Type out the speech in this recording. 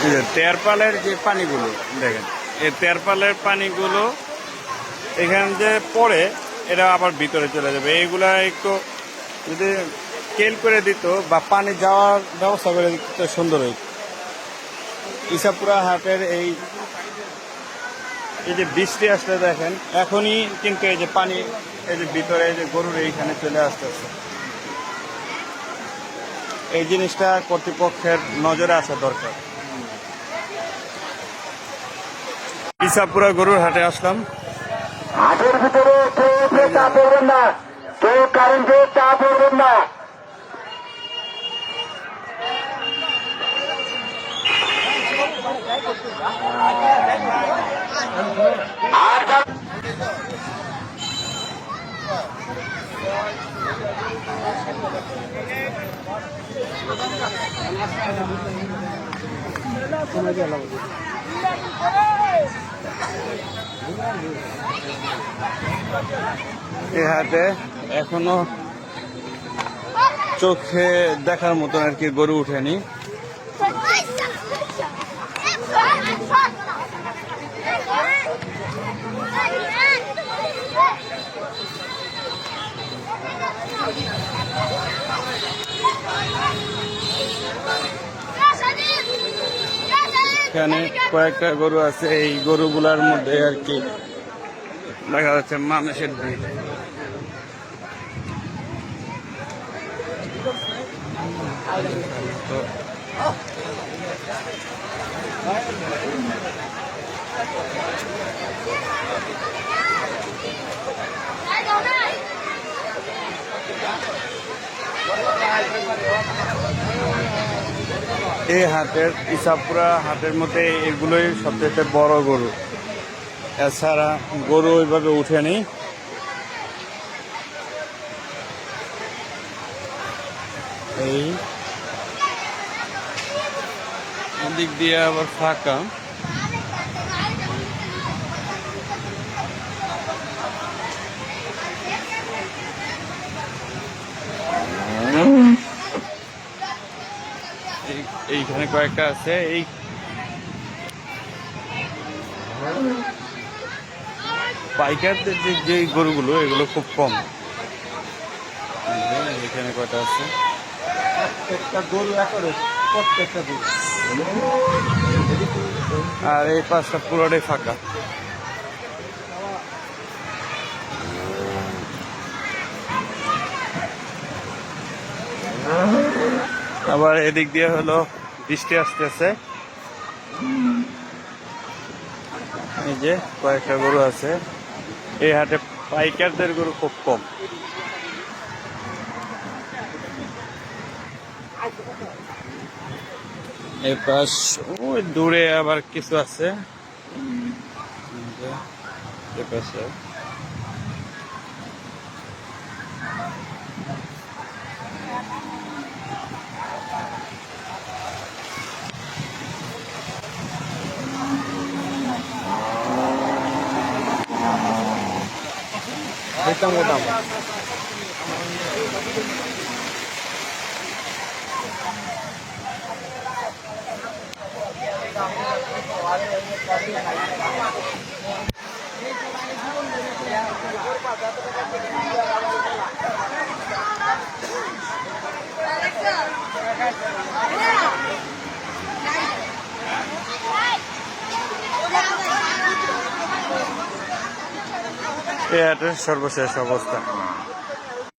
এই যে তেরপালের যে পানিগুলো দেখেন, এই তেরপালের পানিগুলো এখান যে পড়ে এরা আবার ভিতরে চলে যাবে। এইগুলা একটু যদি কেল করে দিত বা পানি যাওয়ার ব্যবস্থা করে দিত তো সুন্দর হইত। ইসাপুরা হাটের এই যে বৃষ্টি আসলে দেখেন এখনই কিন্তু এই যে পানি এই যে ভিতরে এই যে গরুর এইখানে চলে আসতেছে। এই জিনিসটা কর্তৃপক্ষের নজরে আসা দরকার। ইসাপুরা গরুর হাটে আসলাম। হাটের ভিতরে কেউ চা পড়বেন না, কেউ কারেন্টে চা পড়বেন না। এই হাটে এখনো চোখে দেখার মতন আর কি গরু উঠেনি। এখানে কয়েকটা গরু আছে, এই গরুগুলার মধ্যে আর কি দেখা যাচ্ছে মানুষের ভিড়। এই হাটের ইসাপুরা হাটের মধ্যে এগুলোই সবচেয়ে বড় গরু, এছাড়া গরু ওইভাবে উঠেনি। এই দিক দিয়ে আবার ফাঁকা। এইখানে কয়েকটা আছে। এই পাইকারদের যে গরুগুলো এগুলো খুব কম। এখানে কয়টা আছে, প্রত্যেকটা গরু একরে, প্রত্যেকটা গরু। আর এই পাঁচটা পুরোটাই ফাঁকা। আবার এদিক দিয়ে হলো বৃষ্টি আসতেছে। এই যে কয়েকটা গরু আছে। এই হাটে পাইকারদের গরু খুব কম। এই পাশ ওই দূরে আবার কিছু আছে। এ পাশে এটা মোটা এই হাটের সর্বশেষ অবস্থা।